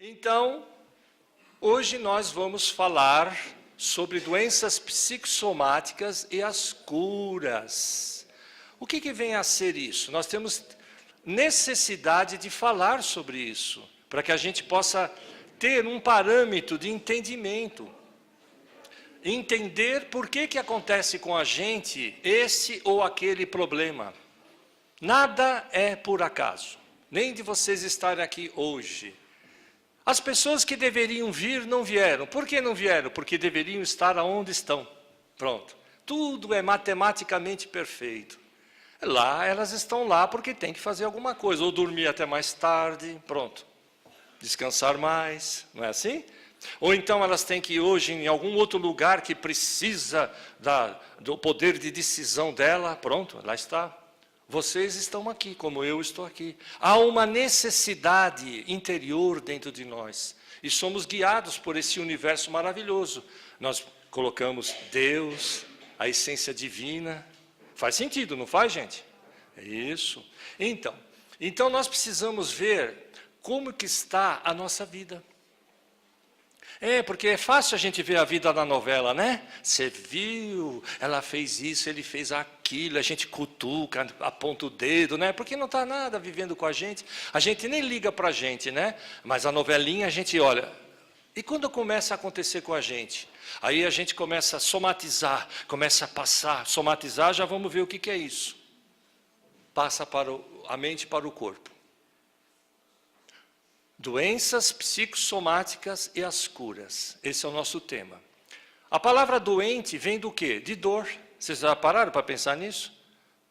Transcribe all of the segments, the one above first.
Então, hoje nós vamos falar sobre doenças psicossomáticas e as curas. O que vem a ser isso? Nós temos necessidade de falar sobre isso, para que a gente possa ter um parâmetro de entendimento. Entender por que acontece com a gente esse ou aquele problema. Nada é por acaso, nem de vocês estarem aqui hoje. As pessoas que deveriam vir não vieram. Por que não vieram? Porque deveriam estar onde estão. Pronto. Tudo é matematicamente perfeito. Lá, elas estão lá porque tem que fazer alguma coisa. Ou dormir até mais tarde, pronto. Descansar mais, não é assim? Ou então elas têm que ir hoje em algum outro lugar que precisa do poder de decisão dela. Pronto, lá está. Vocês estão aqui, como eu estou aqui. Há uma necessidade interior dentro de nós. E somos guiados por esse universo maravilhoso. Nós colocamos Deus, a essência divina. Faz sentido, não faz, gente? É isso. Então nós precisamos ver como que está a nossa vida. Porque é fácil a gente ver a vida na novela, né? Você viu, ela fez isso, ele fez aquilo, a gente cutuca, aponta o dedo, né? Porque não está nada vivendo com a gente nem liga para a gente, né? Mas a novelinha a gente olha. E quando começa a acontecer com a gente? Aí a gente começa a somatizar, começa a passar. Somatizar, já vamos ver o que é isso. Passa a mente para o corpo. Doenças psicossomáticas e as curas. Esse é o nosso tema. A palavra doente vem do quê? De dor. Vocês já pararam para pensar nisso?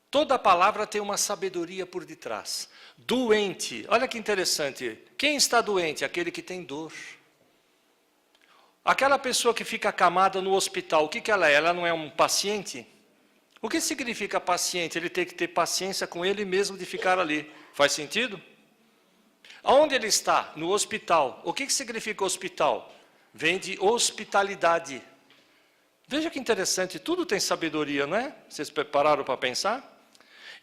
Toda palavra tem uma sabedoria por detrás. Doente. Olha que interessante. Quem está doente? Aquele que tem dor. Aquela pessoa que fica acamada no hospital, o que ela é? Ela não é um paciente? O que significa paciente? Ele tem que ter paciência com ele mesmo de ficar ali. Faz sentido? Aonde ele está? No hospital. O que significa hospital? Vem de hospitalidade. Veja que interessante, tudo tem sabedoria, não é? Vocês pararam para pensar?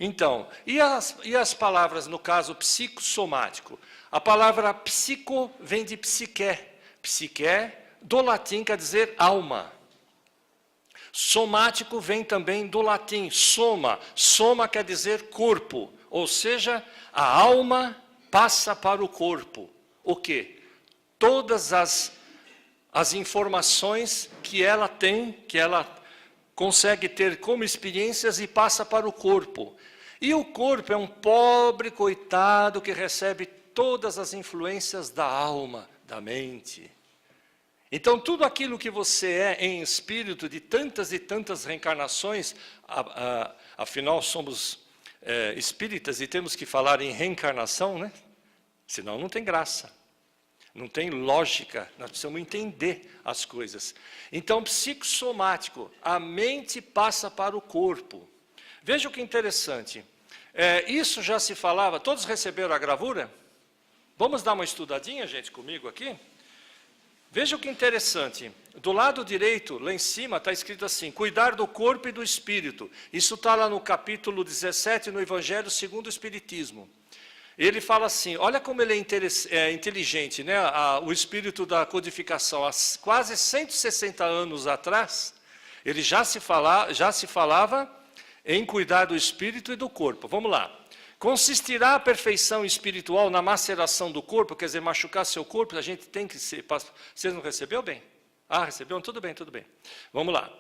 Então, e as palavras, no caso, psicossomático? A palavra psico vem de psique. Psique, do latim, quer dizer alma. Somático vem também do latim, soma. Soma quer dizer corpo, ou seja, a alma passa para o corpo. O quê? Todas as informações que ela tem, que ela consegue ter como experiências e passa para o corpo. E o corpo é um pobre coitado que recebe todas as influências da alma, da mente. Então, tudo aquilo que você é em espírito, de tantas e tantas reencarnações, afinal somos espíritas e temos que falar em reencarnação, né? Senão não tem graça, não tem lógica, nós precisamos entender as coisas. Então, psicossomático, a mente passa para o corpo. Veja o que interessante, isso já se falava, todos receberam a gravura? Vamos dar uma estudadinha, gente, comigo aqui? Veja o que interessante, do lado direito, lá em cima, está escrito assim, cuidar do corpo e do espírito. Isso está lá no capítulo 17, no Evangelho segundo o Espiritismo. Ele fala assim, olha como ele é inteligente, né? O espírito da codificação, há quase 160 anos atrás, ele já se falava em cuidar do espírito e do corpo. Vamos lá. Consistirá a perfeição espiritual na maceração do corpo, quer dizer, machucar seu corpo, a gente tem que ser... Vocês não receberam bem? Recebeu? Tudo bem, tudo bem. Vamos lá.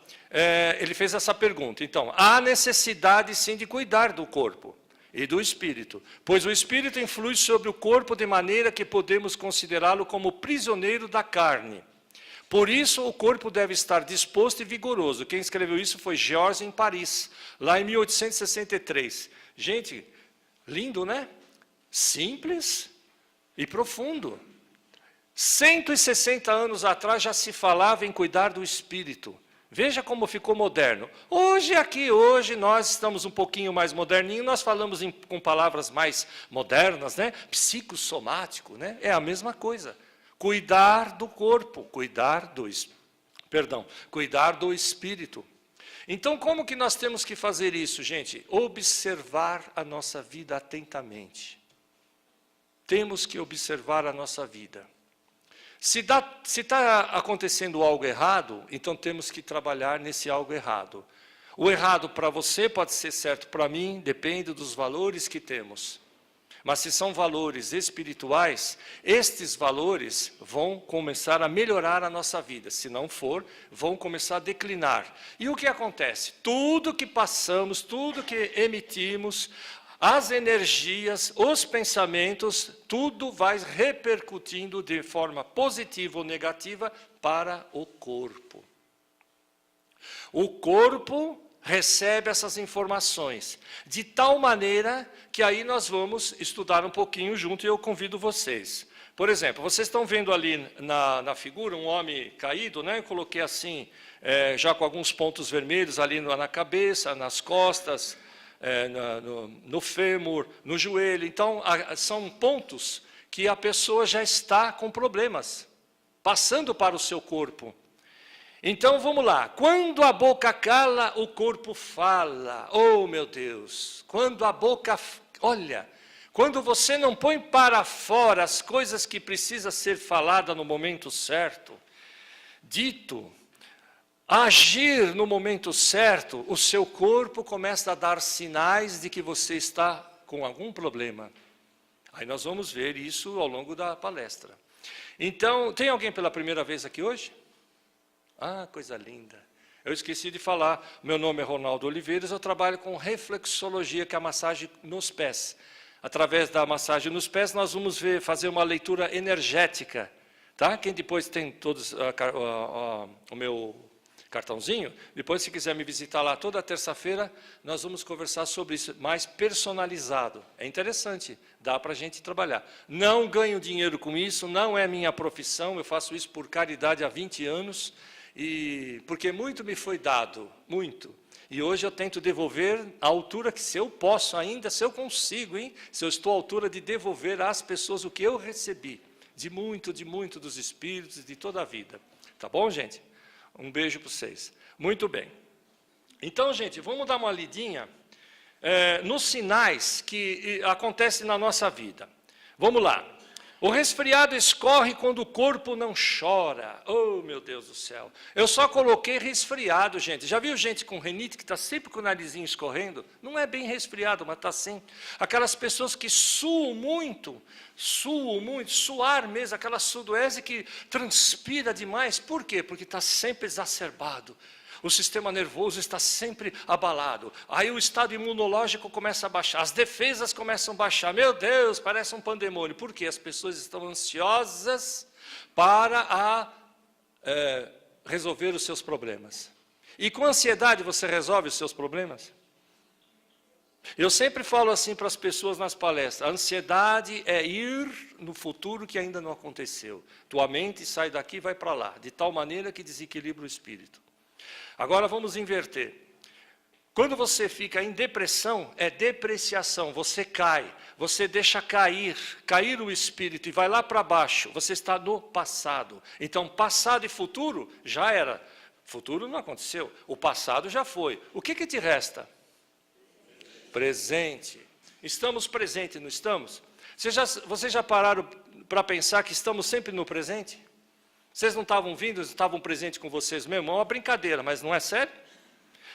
Ele fez essa pergunta. Então, há necessidade sim de cuidar do corpo e do espírito, pois o espírito influi sobre o corpo de maneira que podemos considerá-lo como prisioneiro da carne. Por isso, o corpo deve estar disposto e vigoroso. Quem escreveu isso foi Georges em Paris, lá em 1863. Gente, lindo, né? Simples e profundo. 160 anos atrás já se falava em cuidar do espírito. Veja como ficou moderno. Hoje nós estamos um pouquinho mais moderninhos, nós falamos com palavras mais modernas, né? Psicossomático, né? É a mesma coisa. Cuidar do corpo, cuidar do espírito. Então, como que nós temos que fazer isso, gente? Observar a nossa vida atentamente. Temos que observar a nossa vida. Se está acontecendo algo errado, então temos que trabalhar nesse algo errado. O errado para você pode ser certo para mim, depende dos valores que temos. Mas se são valores espirituais, estes valores vão começar a melhorar a nossa vida. Se não for, vão começar a declinar. E o que acontece? Tudo que passamos, tudo que emitimos, as energias, os pensamentos, tudo vai repercutindo de forma positiva ou negativa para o corpo. O corpo recebe essas informações, de tal maneira que aí nós vamos estudar um pouquinho junto e eu convido vocês. Por exemplo, vocês estão vendo ali na figura um homem caído, né? Eu coloquei assim, já com alguns pontos vermelhos ali na cabeça, nas costas, no fêmur, no joelho. Então, são pontos que a pessoa já está com problemas, passando para o seu corpo. Então, vamos lá. Quando a boca cala, o corpo fala. Oh, meu Deus! Quando a boca... Olha, quando você não põe para fora as coisas que precisam ser faladas no momento certo, dito, agir no momento certo, o seu corpo começa a dar sinais de que você está com algum problema. Aí nós vamos ver isso ao longo da palestra. Então, tem alguém pela primeira vez aqui hoje? Ah, coisa linda. Eu esqueci de falar, meu nome é Ronaldo Oliveiras, eu trabalho com reflexologia, que é a massagem nos pés. Através da massagem nos pés, nós vamos fazer uma leitura energética. Tá? Quem depois tem todos o meu cartãozinho, depois se quiser me visitar lá toda terça-feira, nós vamos conversar sobre isso, mais personalizado. É interessante, dá para a gente trabalhar. Não ganho dinheiro com isso, não é minha profissão, eu faço isso por caridade há 20 anos, porque muito me foi dado, muito. E hoje eu tento devolver à altura que, se eu posso ainda, se eu consigo, hein, se eu estou à altura de devolver às pessoas o que eu recebi, de muito dos espíritos, de toda a vida. Tá bom, gente? Um beijo para vocês. Muito bem. Então, gente, vamos dar uma lidinha nos sinais que acontecem na nossa vida. Vamos lá. O resfriado escorre quando o corpo não chora. Oh, meu Deus do céu. Eu só coloquei resfriado, gente. Já viu gente com rinite que está sempre com o narizinho escorrendo? Não é bem resfriado, mas está assim. Aquelas pessoas que suam muito, suar mesmo, aquela sudorese que transpira demais. Por quê? Porque está sempre exacerbado. O sistema nervoso está sempre abalado. Aí o estado imunológico começa a baixar. As defesas começam a baixar. Meu Deus, parece um pandemônio. Por quê? As pessoas estão ansiosas para resolver os seus problemas. E com ansiedade você resolve os seus problemas? Eu sempre falo assim para as pessoas nas palestras. A ansiedade é ir no futuro que ainda não aconteceu. Tua mente sai daqui e vai para lá. De tal maneira que desequilibra o espírito. Agora vamos inverter. Quando você fica em depressão, é depreciação, você cai, você deixa cair o espírito e vai lá para baixo, você está no passado. Então, passado e futuro já era, futuro não aconteceu, o passado já foi. O que te resta? Presente. Estamos presentes, não estamos? Vocês já pararam para pensar que estamos sempre no presente? Vocês não estavam vindo, estavam presentes com vocês mesmo? É uma brincadeira, mas não é sério?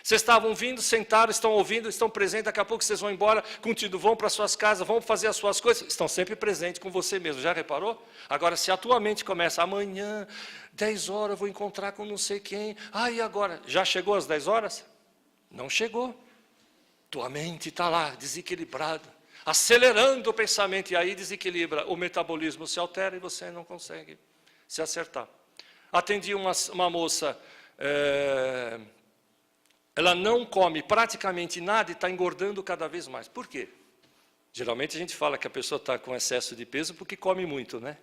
Vocês estavam vindo, sentaram, estão ouvindo, estão presentes, daqui a pouco vocês vão embora, contigo, vão para suas casas, vão fazer as suas coisas, estão sempre presentes com você mesmo, já reparou? Agora, se a tua mente começa, amanhã, 10 horas, eu vou encontrar com não sei quem, e agora? Já chegou às 10 horas? Não chegou. Tua mente está lá, desequilibrada, acelerando o pensamento, e aí desequilibra, o metabolismo se altera e você não consegue se acertar. Atendi uma moça, ela não come praticamente nada e está engordando cada vez mais. Por quê? Geralmente a gente fala que a pessoa está com excesso de peso porque come muito, né?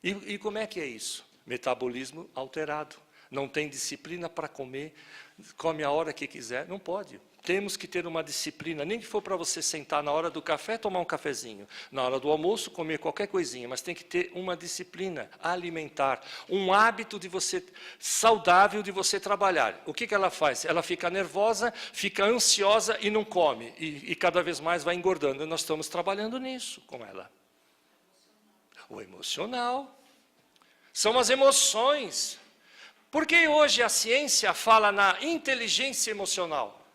E como é que é isso? Metabolismo alterado. Não tem disciplina para comer, come a hora que quiser, não pode. Temos que ter uma disciplina, nem que for para você sentar na hora do café, tomar um cafezinho, na hora do almoço, comer qualquer coisinha, mas tem que ter uma disciplina alimentar, um hábito de você, saudável de você trabalhar. O que ela faz? Ela fica nervosa, fica ansiosa e não come, e cada vez mais vai engordando. E nós estamos trabalhando nisso com ela. O emocional. São as emoções. Por que hoje a ciência fala na inteligência emocional?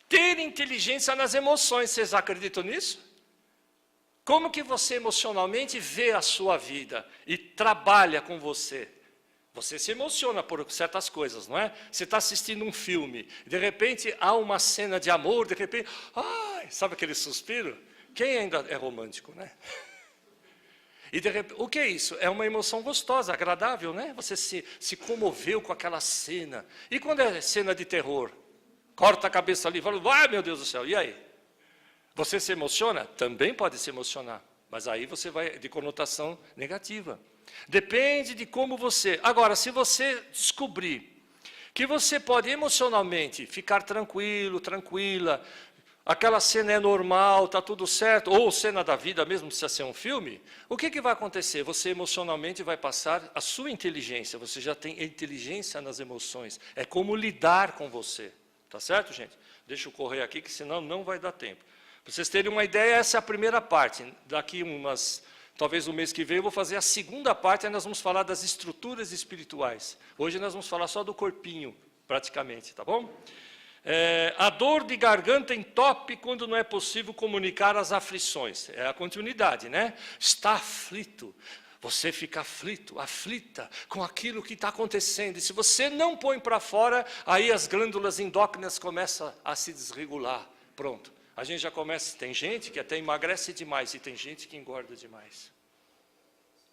Ter inteligência nas emoções, vocês acreditam nisso? Como que você emocionalmente vê a sua vida e trabalha com você? Você se emociona por certas coisas, não é? Você está assistindo um filme, de repente há uma cena de amor, de repente, ai, sabe aquele suspiro? Quem ainda é romântico, né? E de repente, o que é isso? É uma emoção gostosa, agradável, né? Você se comoveu com aquela cena. E quando é cena de terror? Corta a cabeça ali e fala, ai meu Deus do céu, e aí? Você se emociona? Também pode se emocionar, mas aí você vai de conotação negativa. Depende de como você... Agora, se você descobrir que você pode emocionalmente ficar tranquilo, tranquila, aquela cena é normal, está tudo certo, ou cena da vida mesmo, precisa ser um filme, o que vai acontecer? Você emocionalmente vai passar a sua inteligência, você já tem inteligência nas emoções, é como lidar com você, tá certo, gente? Deixa eu correr aqui, que senão não vai dar tempo. Para vocês terem uma ideia, essa é a primeira parte. Daqui talvez no mês que vem, eu vou fazer a segunda parte, aí nós vamos falar das estruturas espirituais. Hoje nós vamos falar só do corpinho, praticamente, tá bom? A dor de garganta entope quando não é possível comunicar as aflições. É a continuidade, né? Está aflito. Você fica aflito, aflita com aquilo que está acontecendo. E se você não põe para fora, aí as glândulas endócrinas começam a se desregular. Pronto. A gente já começa, tem gente que até emagrece demais e tem gente que engorda demais.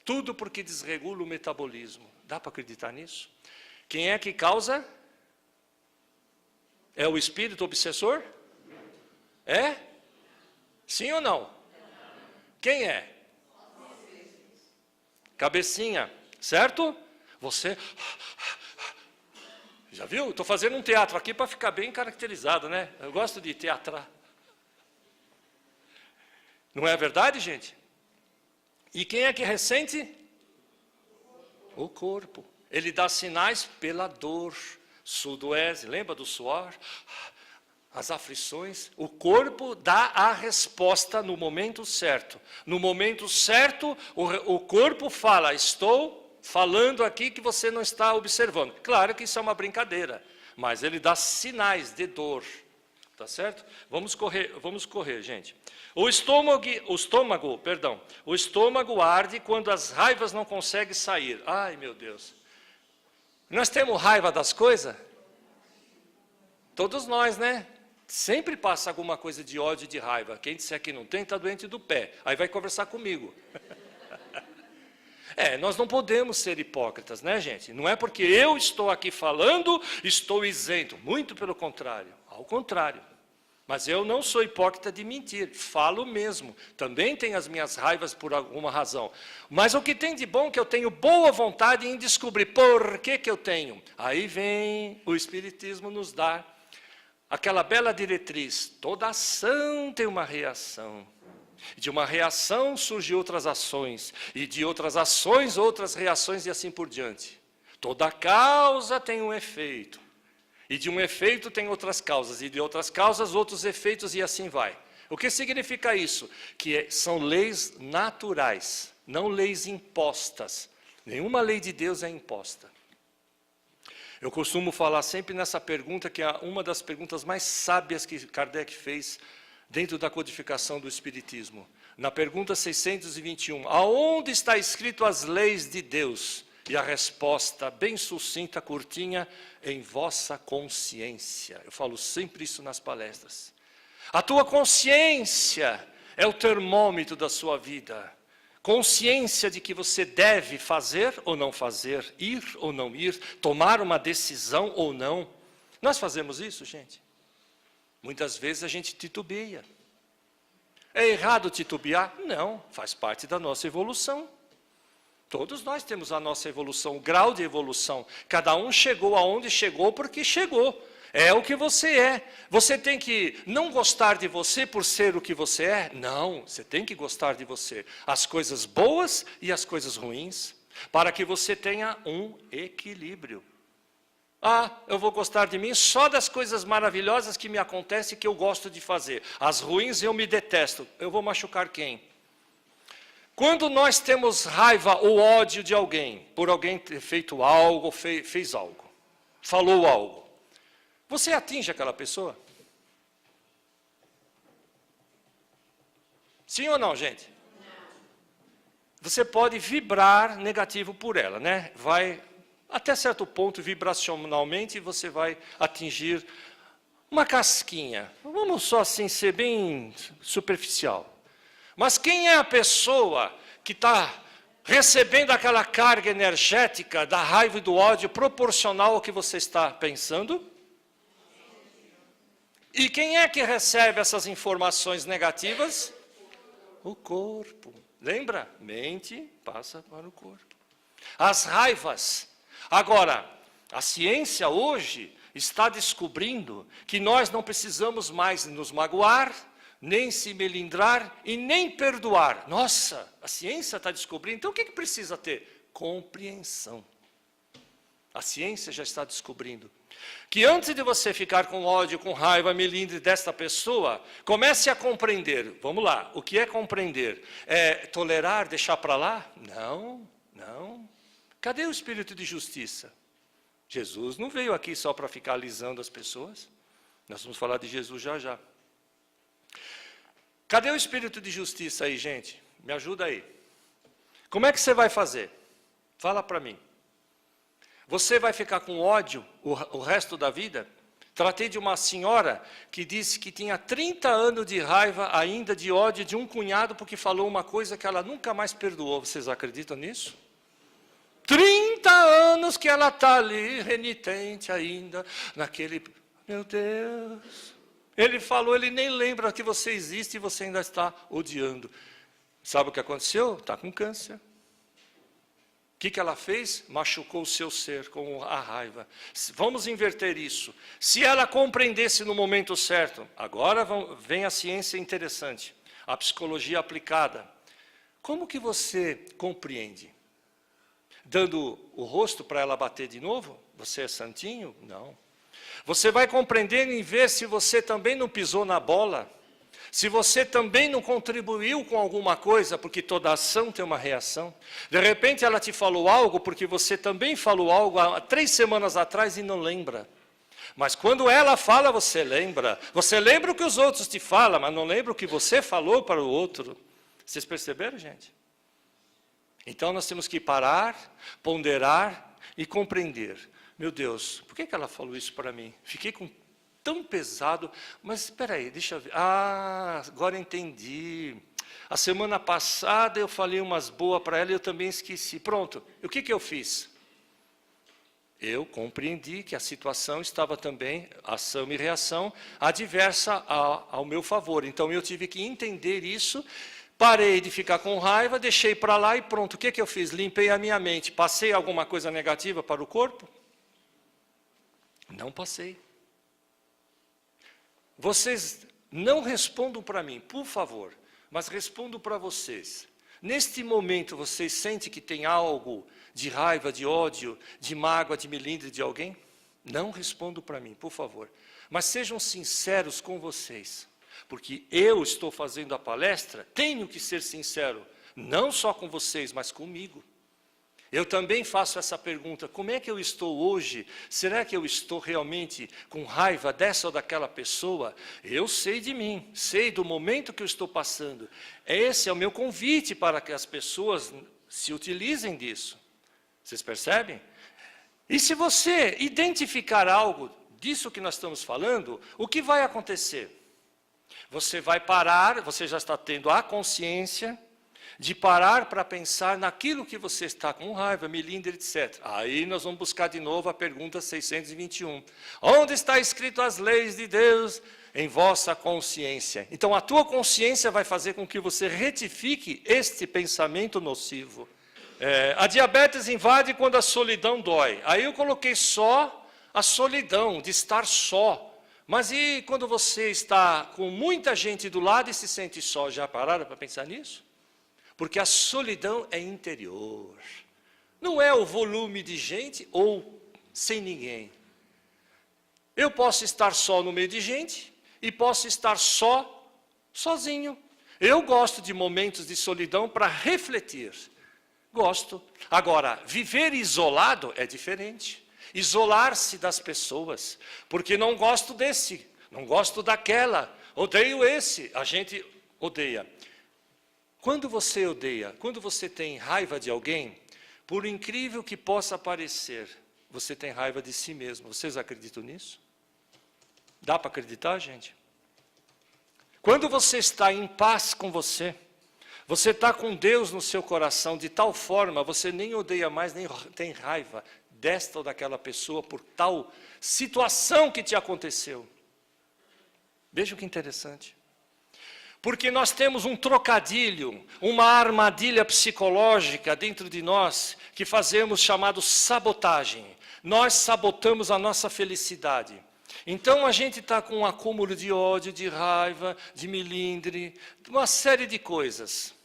Tudo porque desregula o metabolismo. Dá para acreditar nisso? Quem é que causa? É o espírito obsessor? É? Sim ou não? Quem é? Cabecinha, certo? Você... Já viu? Estou fazendo um teatro aqui para ficar bem caracterizado, né? Eu gosto de teatrar. Não é verdade, gente? E quem é que ressente? O corpo. Ele dá sinais pela dor, sudoese, lembra do suor? As aflições. O corpo dá a resposta no momento certo. No momento certo, o corpo fala, estou falando aqui que você não está observando. Claro que isso é uma brincadeira, mas ele dá sinais de dor. Tá certo? Vamos correr, gente. O estômago arde quando as raivas não conseguem sair. Ai, meu Deus. Nós temos raiva das coisas? Todos nós, né? Sempre passa alguma coisa de ódio e de raiva. Quem disser que não tem, está doente do pé. Aí vai conversar comigo. Nós não podemos ser hipócritas, né, gente? Não é porque eu estou aqui falando, estou isento. Muito pelo contrário. Ao contrário. Mas eu não sou hipócrita de mentir, falo mesmo. Também tenho as minhas raivas por alguma razão. Mas o que tem de bom é que eu tenho boa vontade em descobrir por que eu tenho. Aí vem o Espiritismo nos dar aquela bela diretriz. Toda ação tem uma reação. De uma reação surgem outras ações. E de outras ações, outras reações e assim por diante. Toda causa tem um efeito. E de um efeito tem outras causas, e de outras causas outros efeitos, e assim vai. O que significa isso? Que são leis naturais, não leis impostas. Nenhuma lei de Deus é imposta. Eu costumo falar sempre nessa pergunta, que é uma das perguntas mais sábias que Kardec fez dentro da codificação do Espiritismo. Na pergunta 621, aonde está escrito as leis de Deus? E a resposta, bem sucinta, curtinha, em vossa consciência. Eu falo sempre isso nas palestras. A tua consciência é o termômetro da sua vida. Consciência de que você deve fazer ou não fazer, ir ou não ir, tomar uma decisão ou não. Nós fazemos isso, gente? Muitas vezes a gente titubeia. É errado titubear? Não, faz parte da nossa evolução. Todos nós temos a nossa evolução, o grau de evolução. Cada um chegou aonde chegou porque chegou. É o que você é. Você tem que não gostar de você por ser o que você é? Não, você tem que gostar de você. As coisas boas e as coisas ruins, para que você tenha um equilíbrio. Eu vou gostar de mim só das coisas maravilhosas que me acontecem e que eu gosto de fazer. As ruins eu me detesto. Eu vou machucar quem? Quando nós temos raiva ou ódio de alguém, por alguém ter feito algo, ou fez algo, falou algo, você atinge aquela pessoa? Sim ou não, gente? Você pode vibrar negativo por ela, né? Vai, até certo ponto, vibracionalmente, você vai atingir uma casquinha. Vamos só assim ser bem superficial. Mas quem é a pessoa que está recebendo aquela carga energética da raiva e do ódio proporcional ao que você está pensando? E quem é que recebe essas informações negativas? O corpo. Lembra? Mente passa para o corpo. As raivas. Agora, a ciência hoje está descobrindo que nós não precisamos mais nos magoar, nem se melindrar e nem perdoar. Nossa, a ciência está descobrindo. Então o que precisa ter? Compreensão. A ciência já está descobrindo que antes de você ficar com ódio, com raiva, melindre desta pessoa, comece a compreender. Vamos lá, o que é compreender? É tolerar, deixar para lá? Não, não. Cadê o espírito de justiça? Jesus não veio aqui só para ficar alisando as pessoas. Nós vamos falar de Jesus já já. Cadê o espírito de justiça aí, gente? Me ajuda aí. Como é que você vai fazer? Fala para mim. Você vai ficar com ódio o resto da vida? Tratei de uma senhora que disse que tinha 30 anos de raiva ainda, de ódio de um cunhado, porque falou uma coisa que ela nunca mais perdoou. Vocês acreditam nisso? 30 anos que ela está ali, renitente ainda, naquele... Meu Deus... Ele falou, ele nem lembra que você existe e você ainda está odiando. Sabe o que aconteceu? Está com câncer. O que ela fez? Machucou o seu ser com a raiva. Vamos inverter isso. Se ela compreendesse no momento certo, agora vem a ciência interessante, a psicologia aplicada. Como que você compreende? Dando o rosto para ela bater de novo? Você é santinho? Não. Você vai compreender em ver se você também não pisou na bola, se você também não contribuiu com alguma coisa, porque toda ação tem uma reação. De repente ela te falou algo, porque você também falou algo há 3 semanas atrás e não lembra. Mas quando ela fala, você lembra. Você lembra o que os outros te falam, mas não lembra o que você falou para o outro. Vocês perceberam, gente? Então nós temos que parar, ponderar e compreender. Meu Deus, por que ela falou isso para mim? Fiquei tão pesado, mas espera aí, deixa eu ver. Ah, agora entendi. A semana passada eu falei umas boas para ela e eu também esqueci. Pronto, o que eu fiz? Eu compreendi que a situação estava também, ação e reação, adversa ao meu favor. Então eu tive que entender isso. Parei de ficar com raiva, deixei para lá e pronto. O que eu fiz? Limpei a minha mente. Passei alguma coisa negativa para o corpo? Não passei. Vocês não respondam para mim, por favor, mas respondam para vocês. Neste momento, vocês sentem que tem algo de raiva, de ódio, de mágoa, de melindre de alguém? Não respondam para mim, por favor. Mas sejam sinceros com vocês. Porque eu estou fazendo a palestra, tenho que ser sincero, não só com vocês, mas comigo. Eu também faço essa pergunta, como é que eu estou hoje? Será que eu estou realmente com raiva dessa ou daquela pessoa? Eu sei de mim, sei do momento que eu estou passando. Esse é o meu convite para que as pessoas se utilizem disso. Vocês percebem? E se você identificar algo disso que nós estamos falando, o que vai acontecer? Você vai parar, você já está tendo a consciência de parar para pensar naquilo que você está com raiva, melindre, etc. Aí nós vamos buscar de novo a pergunta 621. Onde está escrito as leis de Deus? Em vossa consciência. Então a tua consciência vai fazer com que você retifique este pensamento nocivo. A diabetes invade quando a solidão dói. Aí eu coloquei só a solidão, de estar só. Mas e quando você está com muita gente do lado e se sente só? Já pararam para pensar nisso? Porque a solidão é interior. Não é o volume de gente ou sem ninguém. Eu posso estar só no meio de gente e posso estar sozinho. Eu gosto de momentos de solidão para refletir. Gosto. Agora, viver isolado é diferente. Isolar-se das pessoas, porque não gosto desse, não gosto daquela, odeio esse, a gente odeia. Quando você odeia, quando você tem raiva de alguém, por incrível que possa parecer, você tem raiva de si mesmo. Vocês acreditam nisso? Dá para acreditar, gente? Quando você está em paz com você está com Deus no seu coração, de tal forma, você nem odeia mais, nem tem raiva desta ou daquela pessoa por tal situação que te aconteceu. Veja que interessante. Porque nós temos um trocadilho, uma armadilha psicológica dentro de nós, que fazemos chamado sabotagem. Nós sabotamos a nossa felicidade. Então a gente está com um acúmulo de ódio, de raiva, de melindre, uma série de coisas.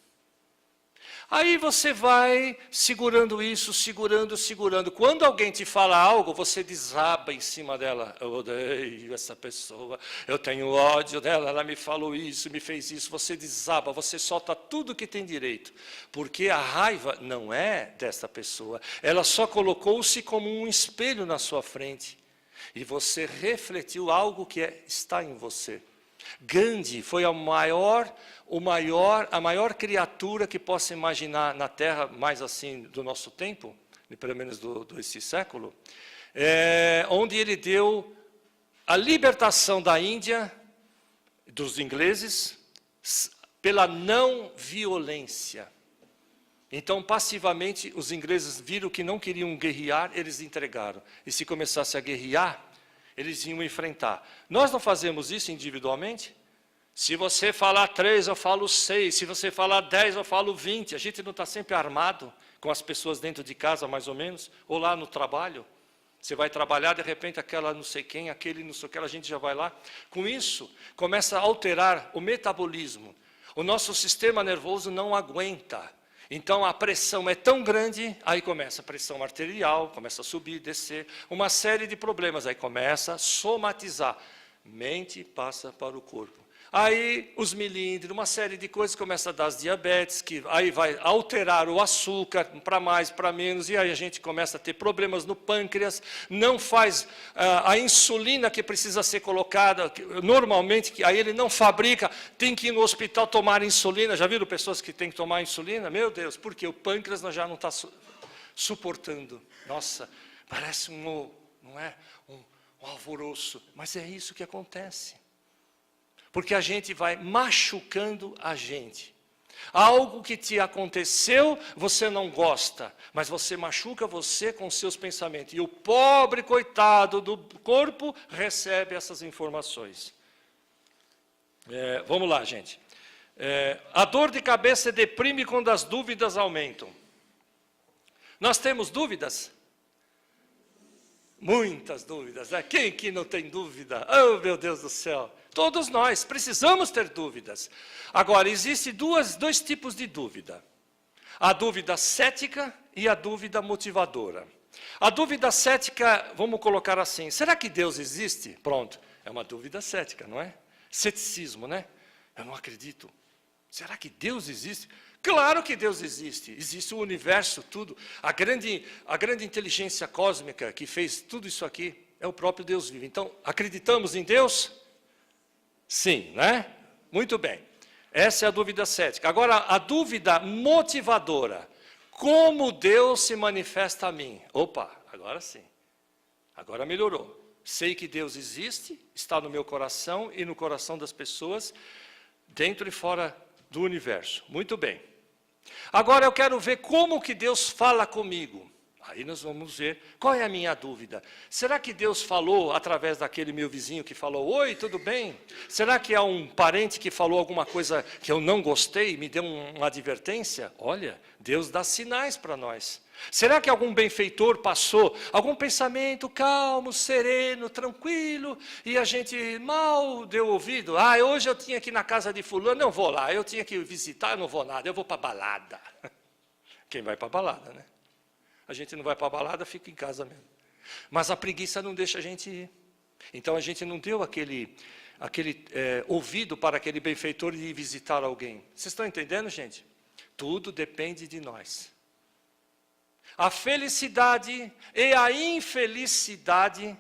Aí você vai segurando isso, segurando. Quando alguém te fala algo, você desaba em cima dela. Eu odeio essa pessoa, eu tenho ódio dela, ela me falou isso, me fez isso. Você desaba, você solta tudo que tem direito. Porque a raiva não é desta pessoa. Ela só colocou-se como um espelho na sua frente. E você refletiu algo que está em você. Gandhi foi a maior criatura que possa imaginar na Terra, mais assim, do nosso tempo, pelo menos desse século, onde ele deu a libertação da Índia, dos ingleses, pela não violência. Então, passivamente, os ingleses viram que não queriam guerrear, eles entregaram. E se começasse a guerrear, eles iam enfrentar. Nós não fazemos isso individualmente? Se você falar 3, eu falo 6. Se você falar 10, eu falo 20. A gente não está sempre armado com as pessoas dentro de casa, mais ou menos, ou lá no trabalho. Você vai trabalhar, de repente, aquela não sei quem, aquele não sei o que, a gente já vai lá. Com isso, começa a alterar o metabolismo. O nosso sistema nervoso não aguenta. Então, a pressão é tão grande, aí começa a pressão arterial, começa a subir, descer, uma série de problemas, aí começa a somatizar. Mente passa para o corpo. Aí, os melindres, uma série de coisas, começa a dar as diabetes, que aí vai alterar o açúcar, para mais, para menos, e aí a gente começa a ter problemas no pâncreas, não faz a insulina que precisa ser colocada, normalmente, que aí ele não fabrica, tem que ir no hospital tomar insulina. Já viram pessoas que têm que tomar insulina? Meu Deus, porque o pâncreas já não está suportando. Nossa, parece não é, um alvoroço, mas é isso que acontece. Porque a gente vai machucando a gente. Algo que te aconteceu, você não gosta, mas você machuca você com seus pensamentos. E o pobre coitado do corpo recebe essas informações. Vamos lá, gente. A dor de cabeça deprime quando as dúvidas aumentam. Nós temos dúvidas? Muitas dúvidas, né? Quem que não tem dúvida? Oh, meu Deus do céu! Todos nós precisamos ter dúvidas. Agora, existem dois tipos de dúvida. A dúvida cética e a dúvida motivadora. A dúvida cética, vamos colocar assim, será que Deus existe? Pronto, é uma dúvida cética, não é? Ceticismo, né? Eu não acredito. Será que Deus existe? Claro que Deus existe. Existe o universo, tudo. A grande inteligência cósmica que fez tudo isso aqui é o próprio Deus vivo. Então, acreditamos em Deus? Sim, né? Muito bem. Essa é a dúvida cética. Agora, a dúvida motivadora. Como Deus se manifesta a mim? Opa, agora sim. Agora melhorou. Sei que Deus existe, está no meu coração e no coração das pessoas, dentro e fora do universo. Muito bem. Agora eu quero ver como que Deus fala comigo. Aí nós vamos ver qual é a minha dúvida. Será que Deus falou através daquele meu vizinho que falou, oi, tudo bem? Será que há um parente que falou alguma coisa que eu não gostei, me deu uma advertência? Olha, Deus dá sinais para nós. Será que algum benfeitor passou algum pensamento calmo, sereno, tranquilo, e a gente mal deu ouvido? Ah, hoje eu tinha que ir na casa de fulano, não vou lá, eu tinha que visitar, eu não vou nada, eu vou para a balada. Quem vai para a balada, né? A gente não vai para a balada, fica em casa mesmo. Mas a preguiça não deixa a gente ir. Então a gente não deu aquele ouvido para aquele benfeitor de ir visitar alguém. Vocês estão entendendo, gente? Tudo depende de nós. A felicidade e a infelicidade,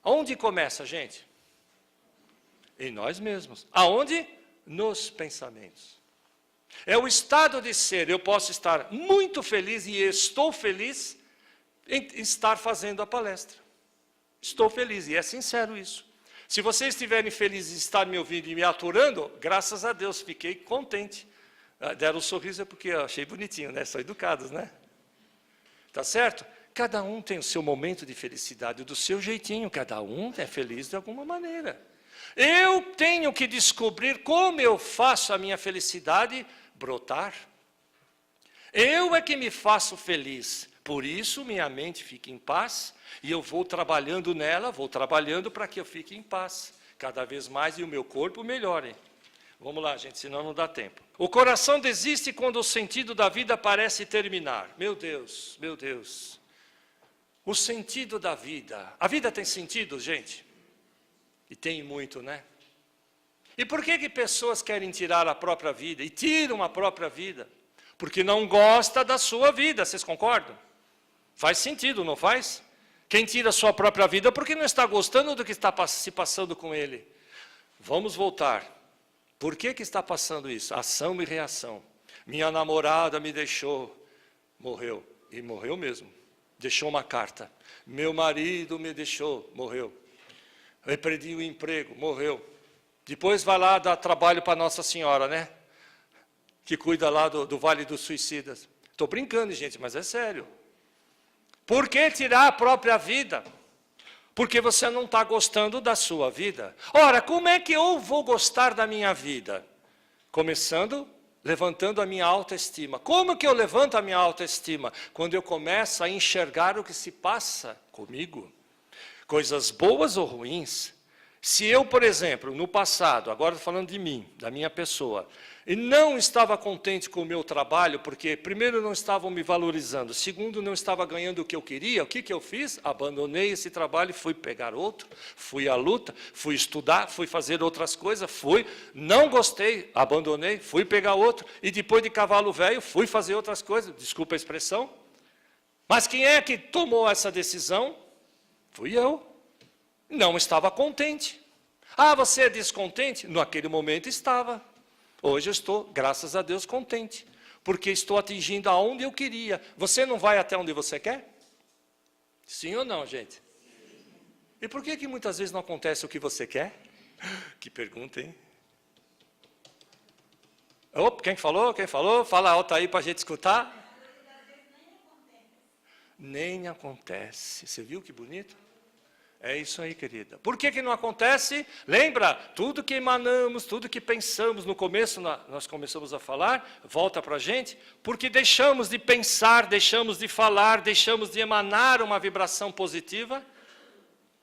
onde começa, gente? Em nós mesmos. Aonde? Nos pensamentos. É o estado de ser. Eu posso estar muito feliz e estou feliz em estar fazendo a palestra. Estou feliz, e é sincero isso. Se vocês estiverem felizes de estar me ouvindo e me aturando, graças a Deus, fiquei contente. Deram um sorriso porque eu achei bonitinho, né? São educados, né? Tá certo? Cada um tem o seu momento de felicidade, do seu jeitinho, cada um é feliz de alguma maneira. Eu tenho que descobrir como eu faço a minha felicidade brotar. Eu é que me faço feliz, por isso minha mente fica em paz, e eu vou trabalhando nela, vou trabalhando para que eu fique em paz, cada vez mais, e o meu corpo melhore. Vamos lá, gente, senão não dá tempo. O coração desiste quando o sentido da vida parece terminar. Meu Deus, meu Deus. O sentido da vida. A vida tem sentido, gente? E tem muito, né? E por que pessoas querem tirar a própria vida? E tiram a própria vida? Porque não gosta da sua vida, vocês concordam? Faz sentido, não faz? Quem tira a sua própria vida porque não está gostando do que está se passando com ele. Vamos voltar. Por que está passando isso? Ação e reação. Minha namorada me deixou, morreu. E morreu mesmo. Deixou uma carta. Meu marido me deixou, morreu. Eu perdi o emprego, morreu. Depois vai lá dar trabalho para Nossa Senhora, né? Que cuida lá do Vale dos Suicidas. Estou brincando, gente, mas é sério. Por que tirar a própria vida? Porque você não está gostando da sua vida. Ora, como é que eu vou gostar da minha vida? Começando, levantando a minha autoestima. Como que eu levanto a minha autoestima? Quando eu começo a enxergar o que se passa comigo. Coisas boas ou ruins. Se eu, por exemplo, no passado, agora estou falando de mim, da minha pessoa, e não estava contente com o meu trabalho, porque primeiro não estavam me valorizando, segundo não estava ganhando o que eu queria, o que eu fiz? Abandonei esse trabalho, fui pegar outro, fui à luta, fui estudar, fui fazer outras coisas, não gostei, abandonei, fui pegar outro, e depois de cavalo velho, fui fazer outras coisas, desculpa a expressão, mas quem é que tomou essa decisão? Fui eu. Não estava contente. Ah, você é descontente? Naquele momento estava. Hoje eu estou, graças a Deus, contente. Porque estou atingindo aonde eu queria. Você não vai até onde você quer? Sim ou não, gente? E por que muitas vezes não acontece o que você quer? Que pergunta, hein? Opa, quem falou? Quem falou? Fala alto aí para a gente escutar. Nem acontece. Você viu que bonito? É isso aí, querida. Por que não acontece? Lembra? Tudo que emanamos, tudo que pensamos, no começo nós começamos a falar, volta para a gente, porque deixamos de pensar, deixamos de falar, deixamos de emanar uma vibração positiva,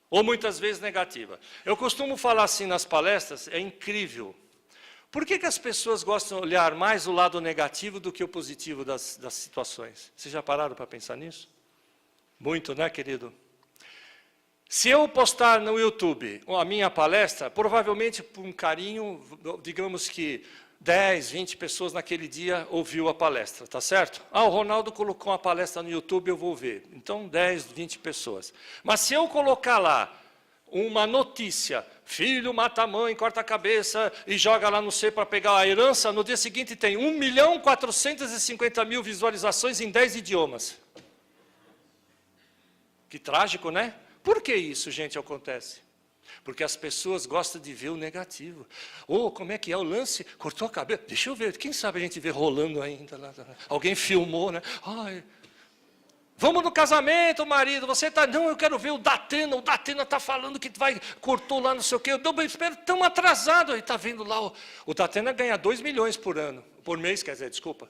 ou muitas vezes negativa. Eu costumo falar assim nas palestras, é incrível. Por que as pessoas gostam de olhar mais o lado negativo do que o positivo das situações? Vocês já pararam para pensar nisso? Muito, né, querido? Se eu postar no YouTube a minha palestra, provavelmente por um carinho, digamos que 10, 20 pessoas naquele dia ouviu a palestra, tá certo? Ah, o Ronaldo colocou uma palestra no YouTube, eu vou ver. Então, 10, 20 pessoas. Mas se eu colocar lá uma notícia, filho mata a mãe, corta a cabeça e joga lá no C para pegar a herança, no dia seguinte tem 1.450.000 visualizações em 10 idiomas. Que trágico, né? Por que isso, gente, acontece? Porque as pessoas gostam de ver o negativo. Oh, como é que é o lance? Cortou a cabeça? Deixa eu ver, quem sabe a gente vê rolando ainda. Alguém filmou, né? Ai, vamos no casamento, marido, você está... Não, eu quero ver o Datena está falando que cortou lá não sei o quê. Eu espero, estamos atrasados. Aí está vendo lá, o Datena ganha 2 milhões por mês, quer dizer, desculpa.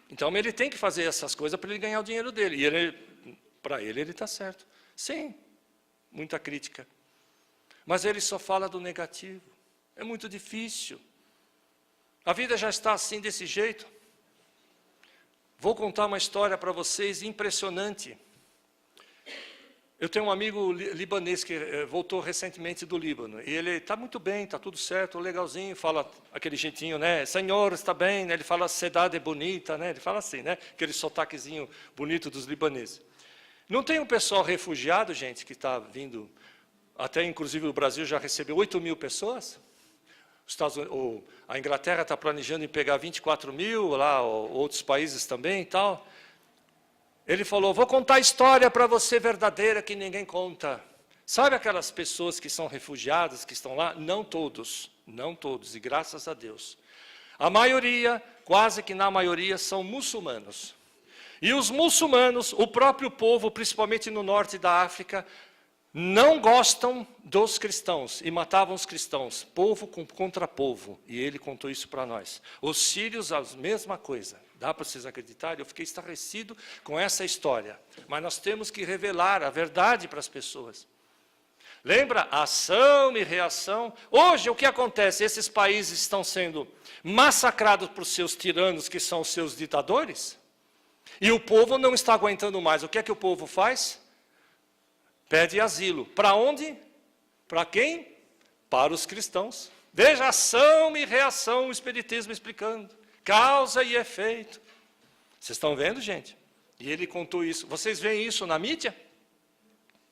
Então ele tem que fazer essas coisas para ele ganhar o dinheiro dele. E para ele está certo. Sim, muita crítica. Mas ele só fala do negativo. É muito difícil. A vida já está assim, desse jeito. Vou contar uma história para vocês impressionante. Eu tenho um amigo libanês que voltou recentemente do Líbano. E ele está muito bem, está tudo certo, legalzinho, fala aquele jeitinho, né? Senhor, está bem, né? Ele fala, a cidade é bonita, né? Ele fala assim, né? Aquele sotaquezinho bonito dos libaneses. Não tem um pessoal refugiado, gente, que está vindo, até inclusive o Brasil já recebeu 8.000 pessoas. A Inglaterra está planejando em pegar 24.000, lá, outros países também e tal. Ele falou, vou contar a história para você verdadeira que ninguém conta. Sabe aquelas pessoas que são refugiadas, que estão lá? Não todos, e graças a Deus. A maioria, quase que na maioria, são muçulmanos. E os muçulmanos, o próprio povo, principalmente no norte da África, não gostam dos cristãos e matavam os cristãos, povo contra povo. E ele contou isso para nós. Os sírios, a mesma coisa. Dá para vocês acreditarem? Eu fiquei estarrecido com essa história. Mas nós temos que revelar a verdade para as pessoas. Lembra? Ação e reação. Hoje, o que acontece? Esses países estão sendo massacrados por seus tiranos, que são os seus ditadores. E o povo não está aguentando mais. O que é que o povo faz? Pede asilo. Para onde? Para quem? Para os cristãos. Veja, ação e reação, o Espiritismo explicando. Causa e efeito. Vocês estão vendo, gente? E ele contou isso. Vocês veem isso na mídia?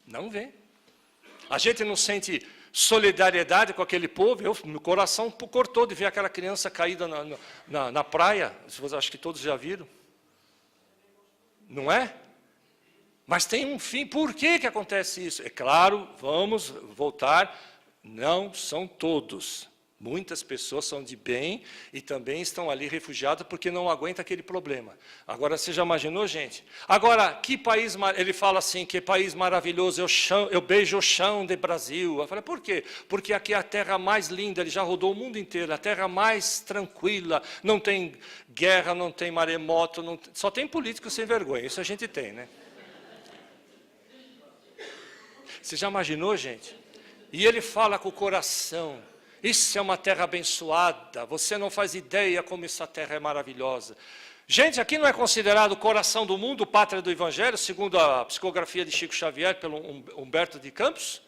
Não vê. A gente não sente solidariedade com aquele povo. Meu coração cortou de ver aquela criança caída na praia. Acho que todos já viram. Não é? Mas tem um fim. Por que que acontece isso? É claro, vamos voltar. Não são todos. Muitas pessoas são de bem e também estão ali refugiadas porque não aguentam aquele problema. Agora, você já imaginou, gente? Agora, que país, ele fala assim, que país maravilhoso, eu beijo o chão de Brasil. Eu falei, por quê? Porque aqui é a terra mais linda, ele já rodou o mundo inteiro, a terra mais tranquila, não tem guerra, não tem maremoto, só tem político sem vergonha, isso a gente tem, né? Você já imaginou, gente? E ele fala com o coração. Isso é uma terra abençoada, você não faz ideia como essa terra é maravilhosa. Gente, aqui não é considerado o coração do mundo, pátria do Evangelho, segundo a psicografia de Chico Xavier, pelo Humberto de Campos?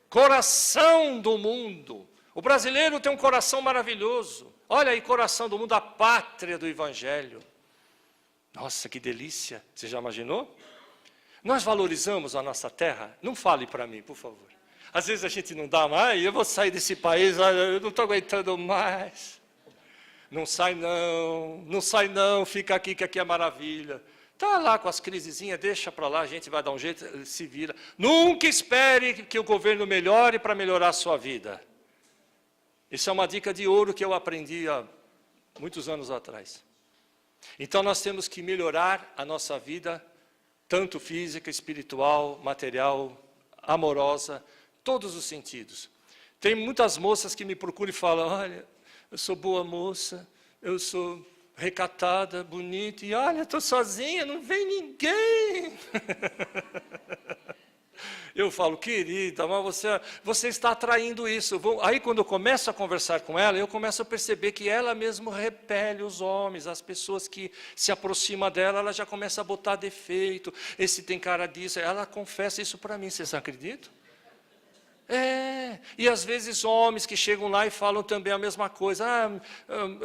Coração do mundo. O brasileiro tem um coração maravilhoso. Olha aí, coração do mundo, a pátria do Evangelho. Nossa, que delícia. Você já imaginou? Nós valorizamos a nossa terra? Não fale para mim, por favor. Às vezes a gente não dá mais, eu vou sair desse país, eu não estou aguentando mais. Não sai não, fica aqui que aqui é maravilha. Está lá com as crisezinhas, deixa para lá, a gente vai dar um jeito, se vira. Nunca espere que o governo melhore para melhorar a sua vida. Isso é uma dica de ouro que eu aprendi há muitos anos atrás. Então nós temos que melhorar a nossa vida, tanto física, espiritual, material, amorosa, todos os sentidos. Tem muitas moças que me procuram e falam, olha, eu sou boa moça, eu sou recatada, bonita, e olha, estou sozinha, não vem ninguém. Eu falo, querida, mas você está atraindo isso. Aí quando eu começo a conversar com ela, eu começo a perceber que ela mesmo repele os homens, as pessoas que se aproximam dela, ela já começa a botar defeito, esse tem cara disso, ela confessa isso para mim, vocês acreditam? E às vezes homens que chegam lá e falam também a mesma coisa.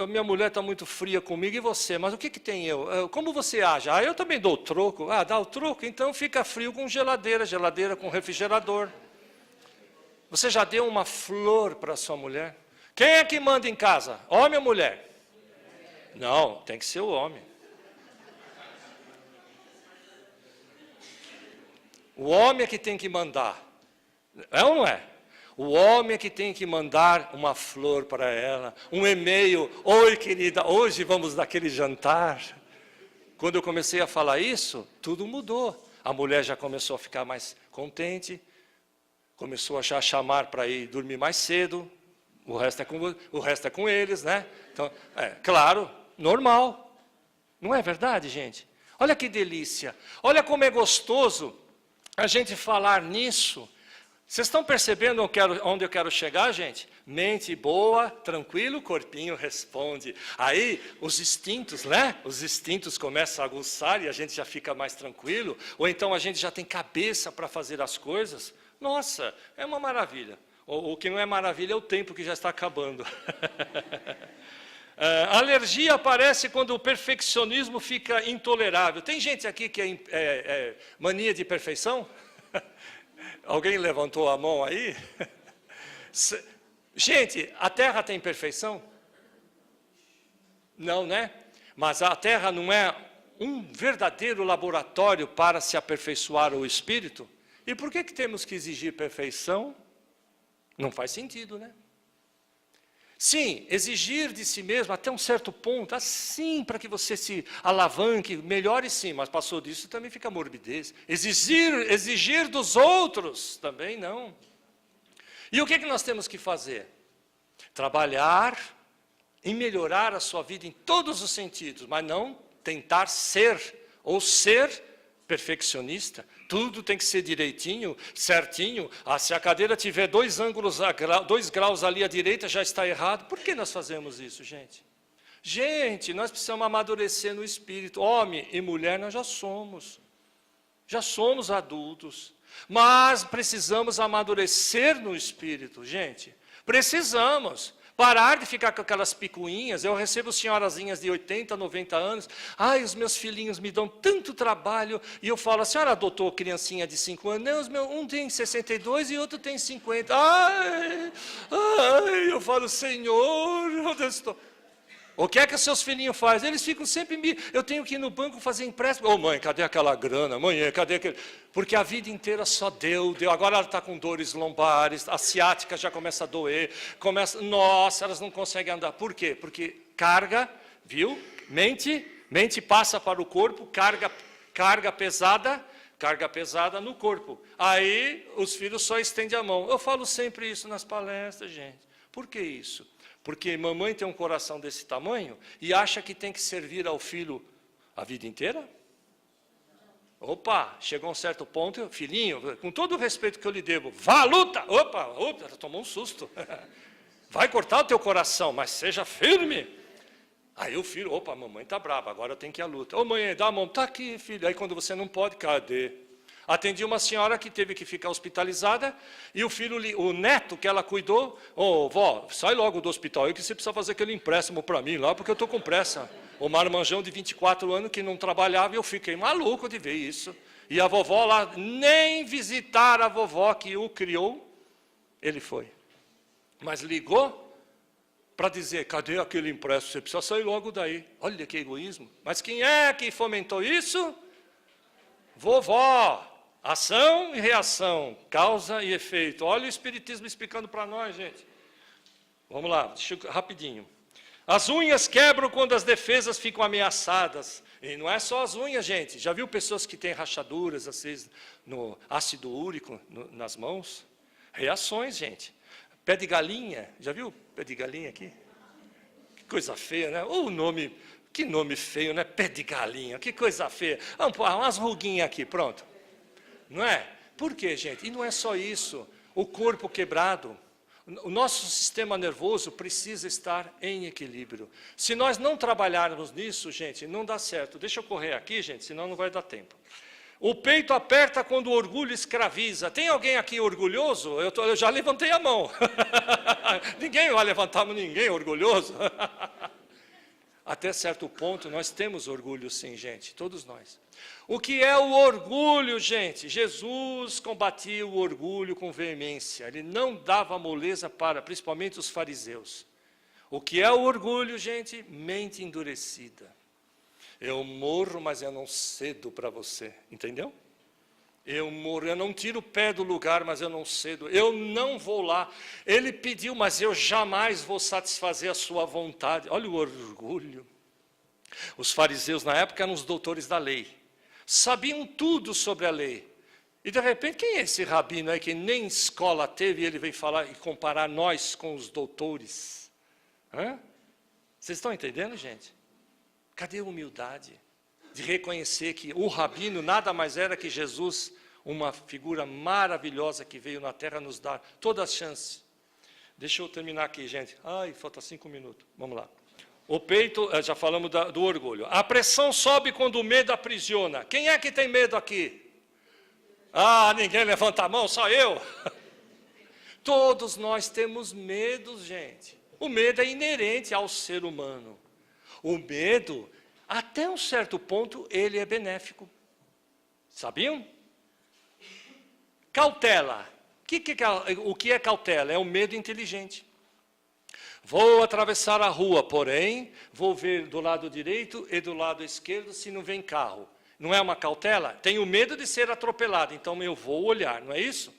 A minha mulher está muito fria comigo, e você? Mas o que tem eu? Como você age? Eu também dou o troco. Dá o troco? Então fica frio com geladeira com refrigerador. Você já deu uma flor para sua mulher? Quem é que manda em casa? Homem ou mulher? Não, tem que ser o homem. O homem é que tem que mandar. É ou não é? O homem é que tem que mandar uma flor para ela, um e-mail. Oi, querida, hoje vamos naquele jantar. Quando eu comecei a falar isso, tudo mudou. A mulher já começou a ficar mais contente, começou a já chamar para ir dormir mais cedo. O resto é com eles, né? Então, claro, normal. Não é verdade, gente? Olha que delícia. Olha como é gostoso a gente falar nisso. Vocês estão percebendo onde eu quero chegar, gente? Mente boa, tranquilo, o corpinho responde. Aí, os instintos, né? Os instintos começam a aguçar e a gente já fica mais tranquilo. Ou então a gente já tem cabeça para fazer as coisas. Nossa, é uma maravilha. O que não é maravilha é o tempo que já está acabando. A alergia aparece quando o perfeccionismo fica intolerável. Tem gente aqui que é mania de perfeição? Alguém levantou a mão aí? Gente, a Terra tem perfeição? Não, né? Mas a Terra não é um verdadeiro laboratório para se aperfeiçoar o espírito? E por que temos que exigir perfeição? Não faz sentido, né? Sim, exigir de si mesmo até um certo ponto, assim, para que você se alavanque, melhore sim, mas passou disso também fica morbidez. Exigir dos outros, também não. E o que nós temos que fazer? Trabalhar em melhorar a sua vida em todos os sentidos, mas não tentar ser, ou ser perfeccionista. Tudo tem que ser direitinho, certinho. Se a cadeira tiver 2 graus ali à direita, já está errado. Por que nós fazemos isso, gente? Gente, nós precisamos amadurecer no espírito. Homem e mulher nós já somos adultos. Mas precisamos amadurecer no espírito, gente. Precisamos. Parar de ficar com aquelas picuinhas. Eu recebo senhorazinhas de 80, 90 anos. Ai, os meus filhinhos me dão tanto trabalho. E eu falo, a senhora adotou criancinha de 5 anos? Não, um tem 62 e outro tem 50. Ai, eu falo, Senhor, onde eu estou? O que é que os seus filhinhos fazem? Eles ficam sempre eu tenho que ir no banco fazer empréstimo. Ô mãe, cadê aquela grana? Mãe, cadê aquele... Porque a vida inteira só deu. Agora ela está com dores lombares, a ciática já começa a doer. Nossa, elas não conseguem andar. Por quê? Porque carga, viu? Mente passa para o corpo, carga pesada no corpo. Aí os filhos só estendem a mão. Eu falo sempre isso nas palestras, gente. Por que isso? Porque mamãe tem um coração desse tamanho e acha que tem que servir ao filho a vida inteira? Opa, chegou a um certo ponto, filhinho, com todo o respeito que eu lhe devo, vá à luta! Opa, tomou um susto. Vai cortar o teu coração, mas seja firme. Aí o filho, opa, a mamãe está brava, agora eu tenho que ir à luta. Ô mãe, dá a mão, está aqui, filho. Aí quando você não pode, cadê? Atendi uma senhora que teve que ficar hospitalizada, e o neto que ela cuidou, vó, sai logo do hospital, que você precisa fazer aquele empréstimo para mim lá, porque eu estou com pressa. O marmanjão de 24 anos que não trabalhava, e eu fiquei maluco de ver isso. E a vovó lá, nem visitar a vovó que o criou, ele foi. Mas ligou para dizer, cadê aquele empréstimo? Você precisa sair logo daí. Olha que egoísmo. Mas quem é que fomentou isso? Vovó. Ação e reação, causa e efeito. Olha o Espiritismo explicando para nós, gente. Vamos lá, rapidinho. As unhas quebram quando as defesas ficam ameaçadas. E não é só as unhas, gente. Já viu pessoas que têm rachaduras, às vezes, no ácido úrico, nas mãos? Reações, gente. Pé de galinha, já viu pé de galinha aqui? Que coisa feia, né? Que nome feio, né? Pé de galinha, que coisa feia. Vamos pôr umas ruguinhas aqui, pronto. Não é? Por quê, gente? E não é só isso. O corpo quebrado. O nosso sistema nervoso precisa estar em equilíbrio. Se nós não trabalharmos nisso, gente, não dá certo. Deixa eu correr aqui, gente, senão não vai dar tempo. O peito aperta quando o orgulho escraviza. Tem alguém aqui orgulhoso? Eu já levantei a mão. Ninguém vai levantar, ninguém orgulhoso. Até certo ponto, nós temos orgulho sim, gente, todos nós. O que é o orgulho, gente? Jesus combatia o orgulho com veemência. Ele não dava moleza para, principalmente os fariseus. O que é o orgulho, gente? Mente endurecida. Eu morro, mas eu não cedo para você. Entendeu? Eu morro, eu não tiro o pé do lugar, mas eu não cedo. Eu não vou lá. Ele pediu, mas eu jamais vou satisfazer a sua vontade. Olha o orgulho. Os fariseus, na época, eram os doutores da lei. Sabiam tudo sobre a lei. E, de repente, quem é esse rabino aí que nem escola teve e ele vem falar e comparar nós com os doutores? Hã? Vocês estão entendendo, gente? Cadê a humildade de reconhecer que o rabino nada mais era que Jesus, uma figura maravilhosa que veio na terra nos dar toda a chance. Deixa eu terminar aqui, gente. Ai, falta 5 minutos. Vamos lá. O peito, já falamos do orgulho. A pressão sobe quando o medo aprisiona. Quem é que tem medo aqui? Ah, ninguém levanta a mão, só eu. Todos nós temos medo, gente. O medo é inerente ao ser humano. O medo, até um certo ponto, ele é benéfico. Sabiam? Cautela. O que é cautela? É o medo inteligente. Vou atravessar a rua, porém, vou ver do lado direito e do lado esquerdo se não vem carro. Não é uma cautela? Tenho medo de ser atropelado, então eu vou olhar, não é isso?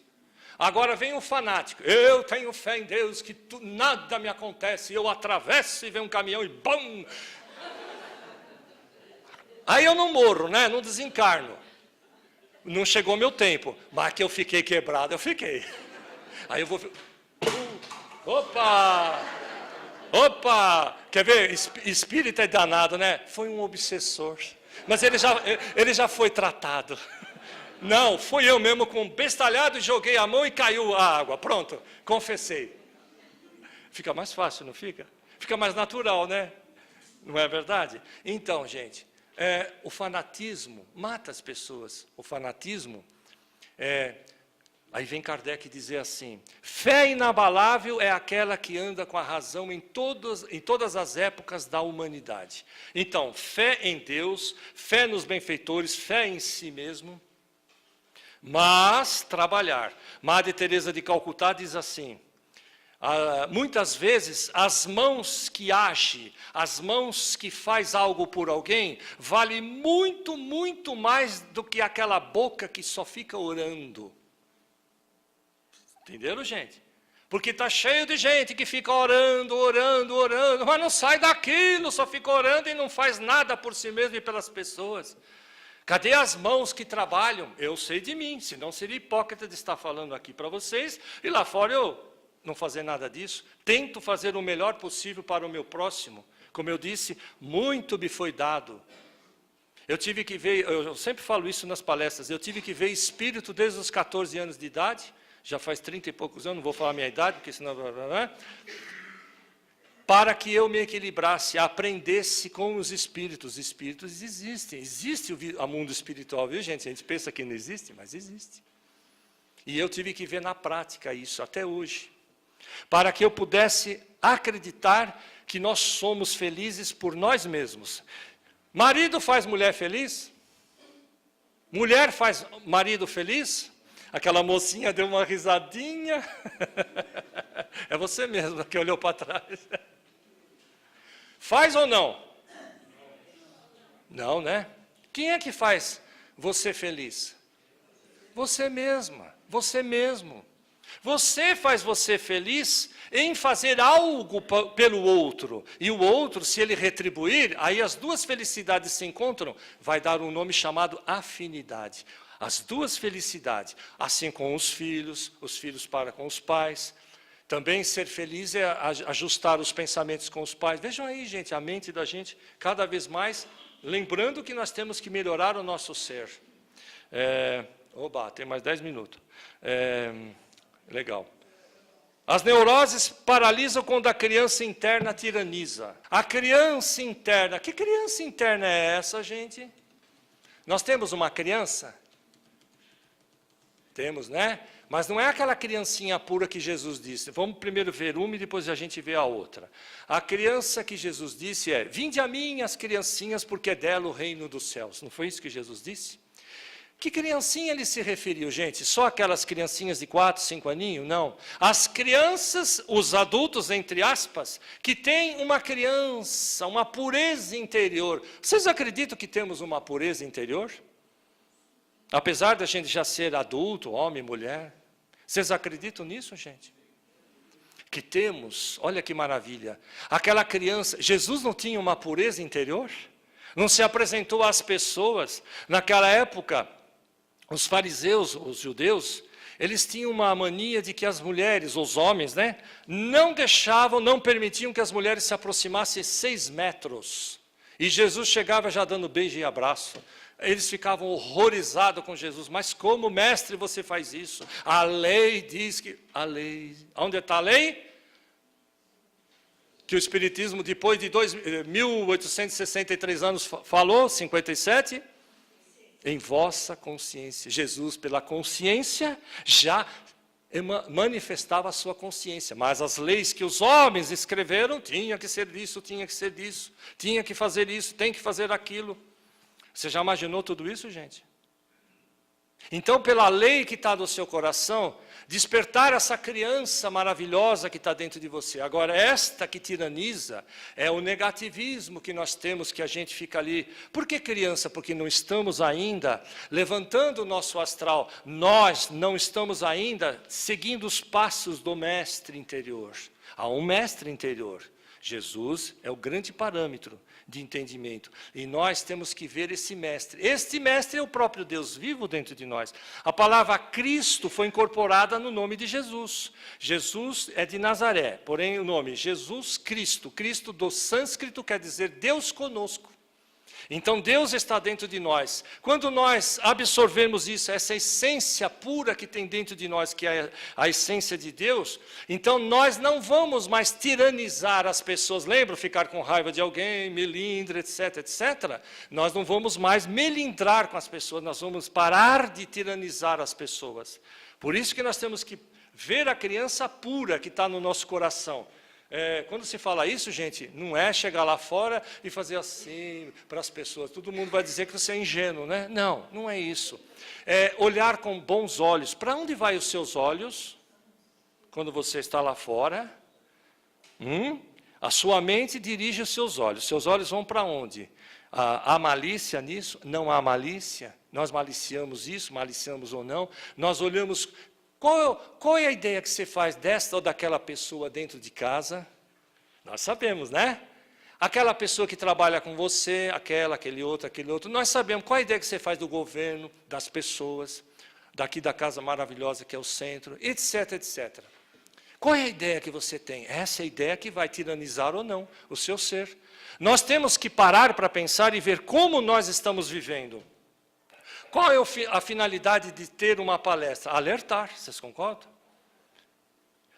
Agora vem o fanático. Eu tenho fé em Deus, que nada me acontece. Eu atravesso e vem um caminhão e BAM! Aí eu não morro, né? Não desencarno. Não chegou meu tempo, mas que eu fiquei quebrado, eu fiquei. Aí eu vou... Opa! Opa! Quer ver? Espírito é danado, né? Foi um obsessor. Mas ele já foi tratado. Não, fui eu mesmo com um bestalhado, joguei a mão e caiu a água. Pronto, confessei. Fica mais fácil, não fica? Fica mais natural, né? Não é verdade? Então, gente... o fanatismo mata as pessoas. O fanatismo aí vem Kardec dizer assim: fé inabalável é aquela que anda com a razão em todas as épocas da humanidade. Então, fé em Deus, fé nos benfeitores, fé em si mesmo, mas trabalhar. Madre Teresa de Calcutá diz assim: muitas vezes as mãos que agem, as mãos que faz algo por alguém, vale muito, muito mais do que aquela boca que só fica orando. Entenderam, gente? Porque está cheio de gente que fica orando, mas não sai daquilo, só fica orando e não faz nada por si mesmo e pelas pessoas. Cadê as mãos que trabalham? Eu sei de mim, senão seria hipócrita de estar falando aqui para vocês, e lá fora eu não fazer nada disso. Tento fazer o melhor possível para o meu próximo. Como eu disse, muito me foi dado. Eu tive que ver, eu sempre falo isso nas palestras, eu tive que ver espírito desde os 14 anos de idade, já faz 30 e poucos anos, não vou falar a minha idade, porque senão... para que eu me equilibrasse, aprendesse com os espíritos. Os espíritos existem, existe o mundo espiritual, viu, gente? A gente pensa que não existe, mas existe. E eu tive que ver na prática isso, até hoje. Para que eu pudesse acreditar que nós somos felizes por nós mesmos. Marido faz mulher feliz? Mulher faz marido feliz? Aquela mocinha deu uma risadinha. É você mesmo que olhou para trás. Faz ou não? Não, né? Quem é que faz você feliz? Você mesma, você mesmo. Você faz você feliz em fazer algo pelo outro. E o outro, se ele retribuir, aí as duas felicidades se encontram, vai dar um nome chamado afinidade. As duas felicidades, assim com os filhos para com os pais. Também ser feliz é ajustar os pensamentos com os pais. Vejam aí, gente, a mente da gente cada vez mais, lembrando que nós temos que melhorar o nosso ser. Tem mais 10 minutos. Legal. As neuroses paralisam quando a criança interna tiraniza. A criança interna, que criança interna é essa, gente? Nós temos uma criança? Temos, né? Mas não é aquela criancinha pura que Jesus disse. Vamos primeiro ver uma e depois a gente vê a outra. A criança que Jesus disse é: vinde a mim as criancinhas, porque é dela o reino dos céus. Não foi isso que Jesus disse? Que criancinha ele se referiu, gente? Só aquelas criancinhas de 4, 5 aninhos? Não. As crianças, os adultos, entre aspas, que têm uma criança, uma pureza interior. Vocês acreditam que temos uma pureza interior? Apesar da gente já ser adulto, homem, mulher. Vocês acreditam nisso, gente? Que temos, olha que maravilha. Aquela criança, Jesus não tinha uma pureza interior? Não se apresentou às pessoas? Naquela época, os fariseus, os judeus, eles tinham uma mania de que as mulheres, os homens, né, não permitiam que as mulheres se aproximassem 6 metros. E Jesus chegava já dando beijo e abraço. Eles ficavam horrorizados com Jesus. Mas como, mestre, você faz isso? A lei diz que... A lei... Onde está a lei? Que o Espiritismo, depois de 1863 anos, falou, 57... Em vossa consciência. Jesus, pela consciência, já manifestava a sua consciência. Mas as leis que os homens escreveram, tinha que ser isso, tinha que ser disso, tinha que fazer isso, tem que fazer aquilo. Você já imaginou tudo isso, gente? Então, pela lei que está no seu coração, despertar essa criança maravilhosa que está dentro de você. Agora, esta que tiraniza é o negativismo que nós temos, que a gente fica ali. Por que criança? Porque não estamos ainda levantando o nosso astral. Nós não estamos ainda seguindo os passos do mestre interior. Há um mestre interior. Jesus é o grande parâmetro de entendimento. E nós temos que ver esse mestre. Este mestre é o próprio Deus vivo dentro de nós. A palavra Cristo foi incorporada no nome de Jesus. Jesus é de Nazaré, porém o nome Jesus Cristo. Cristo do sânscrito quer dizer Deus conosco. Então Deus está dentro de nós. Quando nós absorvemos isso, essa essência pura que tem dentro de nós, que é a essência de Deus, então nós não vamos mais tiranizar as pessoas. Lembra? Ficar com raiva de alguém, melindre, etc, etc. Nós não vamos mais melindrar com as pessoas, nós vamos parar de tiranizar as pessoas. Por isso que nós temos que ver a criança pura que está no nosso coração. Quando se fala isso, gente, não é chegar lá fora e fazer assim para as pessoas. Todo mundo vai dizer que você é ingênuo, né? Não, não é isso. É olhar com bons olhos. Para onde vai os seus olhos quando você está lá fora? A sua mente dirige os seus olhos. Seus olhos vão para onde? Há malícia nisso? Não há malícia? Nós maliciamos isso, maliciamos ou não? Nós olhamos... Qual é a ideia que você faz desta ou daquela pessoa dentro de casa? Nós sabemos, né? Aquela pessoa que trabalha com você, aquele outro. Nós sabemos qual é a ideia que você faz do governo, das pessoas, daqui da casa maravilhosa que é o centro, etc, etc. Qual é a ideia que você tem? Essa é a ideia que vai tiranizar ou não o seu ser. Nós temos que parar para pensar e ver como nós estamos vivendo. Qual é a finalidade de ter uma palestra? Alertar, vocês concordam?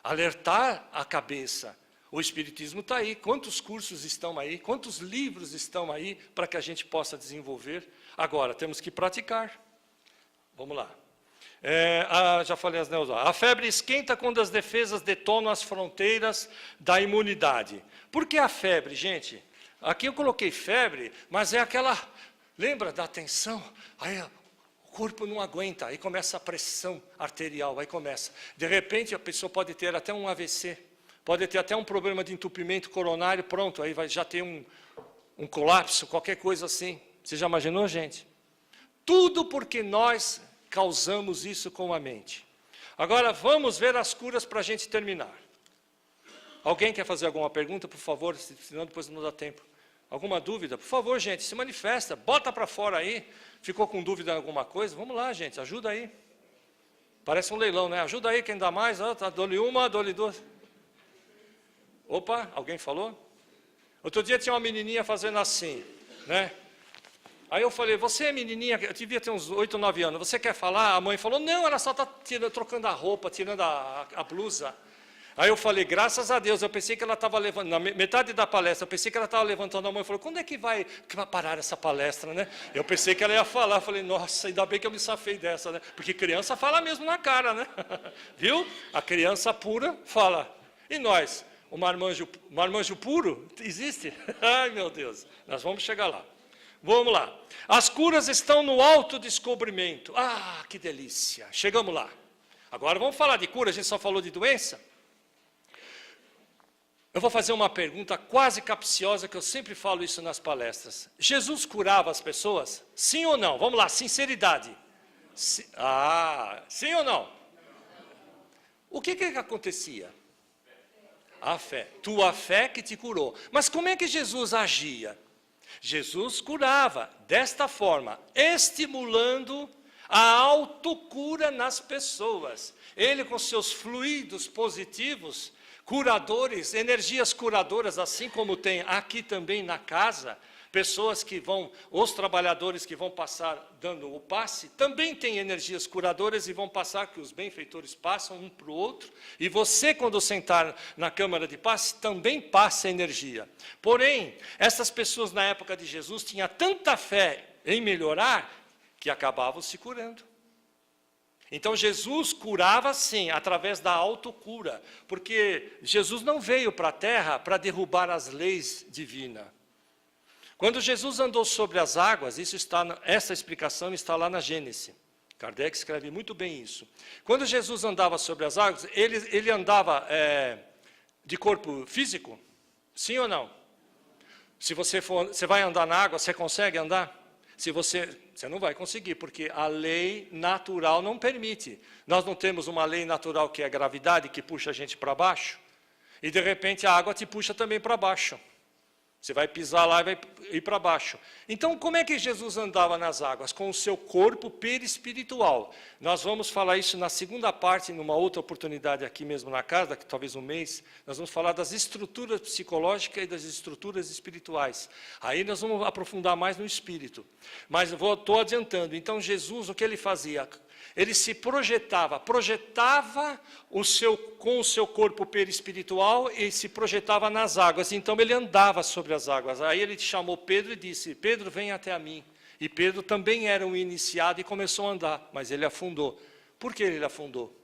Alertar a cabeça. O Espiritismo está aí. Quantos cursos estão aí? Quantos livros estão aí para que a gente possa desenvolver? Agora, temos que praticar. Vamos lá. Já falei as neus. A febre esquenta quando as defesas detonam as fronteiras da imunidade. Por que a febre, gente? Aqui eu coloquei febre, mas é aquela... Lembra da tensão? Aí o corpo não aguenta, aí começa a pressão arterial, aí começa. De repente a pessoa pode ter até um AVC, pode ter até um problema de entupimento coronário, pronto, aí vai já ter um colapso, qualquer coisa assim. Você já imaginou, gente? Tudo porque nós causamos isso com a mente. Agora vamos ver as curas para a gente terminar. Alguém quer fazer alguma pergunta, por favor, senão depois não dá tempo. Alguma dúvida? Por favor, gente, se manifesta, bota para fora aí. Ficou com dúvida em alguma coisa? Vamos lá, gente, ajuda aí. Parece um leilão, né? Ajuda aí, quem dá mais? Dou-lhe uma, dou-lhe duas. Opa, alguém falou? Outro dia tinha uma menininha fazendo assim, né? Aí eu falei, você é menininha, eu devia ter uns 8, 9 anos, você quer falar? A mãe falou, não, ela só está trocando a roupa, tirando a blusa. Aí eu falei, graças a Deus, eu pensei que ela estava levantando, na metade da palestra, eu pensei que ela estava levantando a mão e falou, quando é que vai parar essa palestra, né? Eu pensei que ela ia falar, eu falei, nossa, ainda bem que eu me safei dessa, né? Porque criança fala mesmo na cara, né? Viu? A criança pura fala. E nós? O marmanjo puro existe? Ai, meu Deus, nós vamos chegar lá. Vamos lá. As curas estão no autodescobrimento. Ah, que delícia. Chegamos lá. Agora vamos falar de cura, a gente só falou de doença. Eu vou fazer uma pergunta quase capciosa, que eu sempre falo isso nas palestras. Jesus curava as pessoas? Sim ou não? Vamos lá, sinceridade. Sim ou não? O que acontecia? A fé. Tua fé que te curou. Mas como é que Jesus agia? Jesus curava desta forma, estimulando a autocura nas pessoas. Ele, com seus fluidos positivos, curadores, energias curadoras, assim como tem aqui também na casa, Pessoas que vão, os trabalhadores que vão passar dando o passe, também têm energias curadoras e vão passar, que os benfeitores passam um para o outro. E você, quando sentar na câmara de passe, também passa energia. Porém, essas pessoas na época de Jesus tinham tanta fé em melhorar, que acabavam se curando. Então, Jesus curava, sim, através da autocura. Porque Jesus não veio para a terra para derrubar as leis divinas. Quando Jesus andou sobre as águas, essa explicação está lá na Gênesis. Kardec escreve muito bem isso. Quando Jesus andava sobre as águas, ele andava de corpo físico? Sim ou não? Se você vai andar na água, você consegue andar? Se você não vai conseguir, porque a lei natural não permite. Nós não temos uma lei natural que é a gravidade, que puxa a gente para baixo, e de repente a água te puxa também para baixo. Você vai pisar lá e vai ir para baixo. Então, como é que Jesus andava nas águas? Com o seu corpo perispiritual. Nós vamos falar isso na segunda parte, numa outra oportunidade aqui mesmo na casa, daqui talvez um mês. Nós vamos falar das estruturas psicológicas e das estruturas espirituais. Aí nós vamos aprofundar mais no espírito. Mas estou adiantando. Então, Jesus, o que ele fazia? Ele se projetava com o seu corpo perispiritual e se projetava nas águas. Então ele andava sobre as águas. Aí ele chamou Pedro e disse: Pedro, vem até a mim. E Pedro também era um iniciado e começou a andar, mas ele afundou. Por que ele afundou?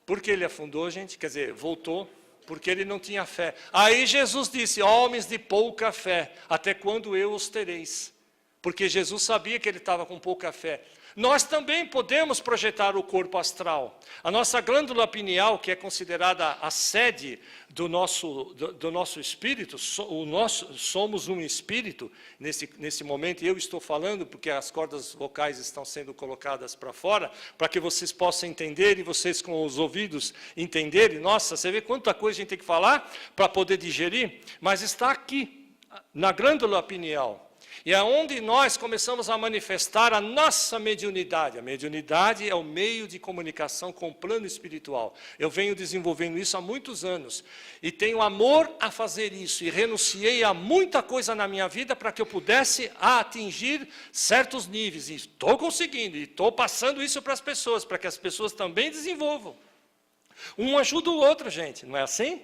Por que ele afundou, gente? Quer dizer, voltou. Porque ele não tinha fé. Aí Jesus disse: homens de pouca fé, até quando eu os tereis? Porque Jesus sabia que ele estava com pouca fé. Nós também podemos projetar o corpo astral. A nossa glândula pineal, que é considerada a sede do nosso espírito, somos um espírito, nesse momento eu estou falando, porque as cordas vocais estão sendo colocadas para fora, para que vocês possam entender, e vocês com os ouvidos entenderem. Nossa, você vê quanta coisa a gente tem que falar para poder digerir? Mas está aqui, na glândula pineal. E é onde nós começamos a manifestar a nossa mediunidade. A mediunidade é o meio de comunicação com o plano espiritual. Eu venho desenvolvendo isso há muitos anos. E tenho amor a fazer isso. E renunciei a muita coisa na minha vida para que eu pudesse atingir certos níveis. E estou conseguindo. E estou passando isso para as pessoas, para que as pessoas também desenvolvam. Um ajuda o outro, gente. Não é assim?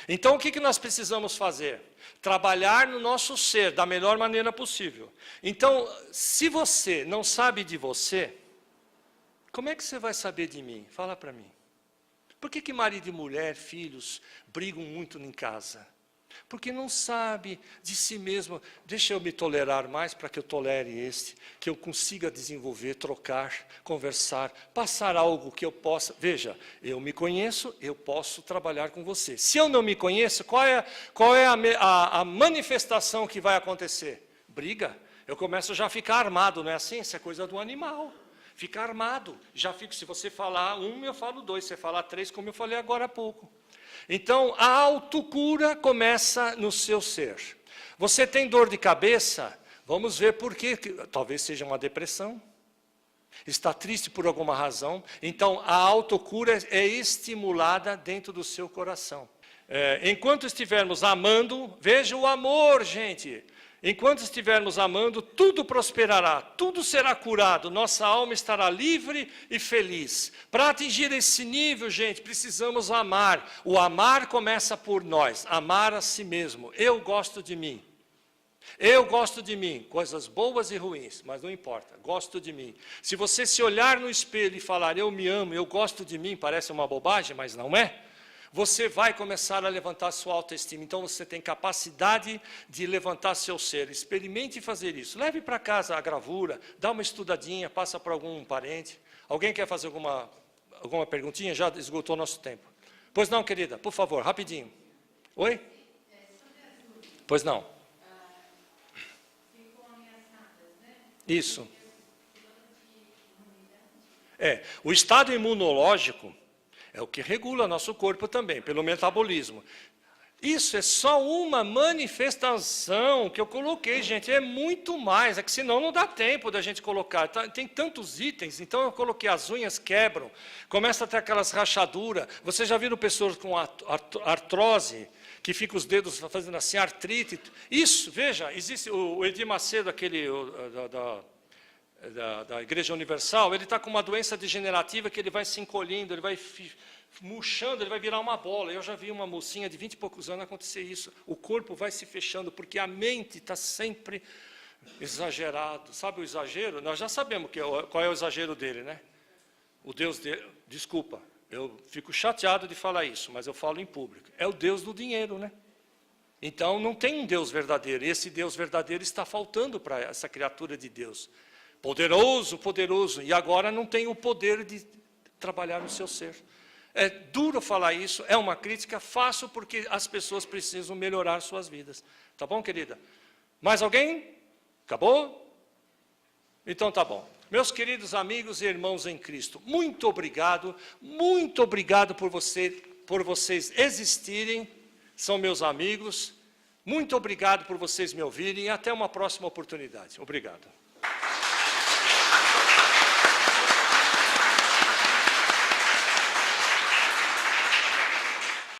Então, o que nós precisamos fazer? Trabalhar no nosso ser da melhor maneira possível. Então, se você não sabe de você, como é que você vai saber de mim? Fala para mim. Por que marido e mulher, filhos, brigam muito em casa? Porque não sabe de si mesmo. Deixa eu me tolerar mais para que eu tolere este, que eu consiga desenvolver, trocar, conversar, passar algo que eu possa. Veja, eu me conheço, eu posso trabalhar com você. Se eu não me conheço, qual é a manifestação que vai acontecer? Briga. Eu começo já a ficar armado, não é assim? Isso é coisa do animal. Fica armado. Já fico, se você falar um, eu falo dois. Se você falar três, como eu falei agora há pouco. Então, a autocura começa no seu ser. Você tem dor de cabeça? Vamos ver por quê. Talvez seja uma depressão. Está triste por alguma razão. Então, a autocura é estimulada dentro do seu coração. Enquanto estivermos amando, veja o amor, gente. Enquanto estivermos amando, tudo prosperará, tudo será curado, nossa alma estará livre e feliz. Para atingir esse nível, gente, precisamos amar. O amar começa por nós, amar a si mesmo. Eu gosto de mim. Eu gosto de mim, coisas boas e ruins, mas não importa, gosto de mim. Se você se olhar no espelho e falar, eu me amo, eu gosto de mim, parece uma bobagem, mas não é. Você vai começar a levantar sua autoestima. Então, você tem capacidade de levantar seu ser. Experimente fazer isso. Leve para casa a gravura, dá uma estudadinha, passa para algum parente. Alguém quer fazer alguma perguntinha? Já esgotou nosso tempo. Pois não, querida, por favor, rapidinho. Oi? Pois não. Isso. O estado imunológico é o que regula nosso corpo também, pelo metabolismo. Isso é só uma manifestação que eu coloquei, gente. É muito mais, é que senão não dá tempo da gente colocar. Tem tantos itens, então eu coloquei as unhas quebram, começa a ter aquelas rachaduras. Vocês já viram pessoas com artrose, que fica os dedos fazendo assim, artrite. Isso, veja, existe o Edir Macedo, aquele da Igreja Universal, ele está com uma doença degenerativa que ele vai se encolhendo, ele vai murchando, ele vai virar uma bola. Eu já vi uma mocinha de 20 e poucos anos acontecer isso. O corpo vai se fechando, porque a mente está sempre exagerado. Sabe o exagero? Nós já sabemos qual é o exagero dele, né? O Deus dele, desculpa, eu fico chateado de falar isso, mas eu falo em público. É o Deus do dinheiro, né? Então, não tem um Deus verdadeiro. Esse Deus verdadeiro está faltando para essa criatura de Deus. Poderoso, poderoso. E agora não tem o poder de trabalhar no seu ser. É duro falar isso, é uma crítica, faço porque as pessoas precisam melhorar suas vidas. Tá bom, querida? Mais alguém? Acabou? Então tá bom. Meus queridos amigos e irmãos em Cristo, muito obrigado por vocês existirem, são meus amigos, muito obrigado por vocês me ouvirem e até uma próxima oportunidade. Obrigado.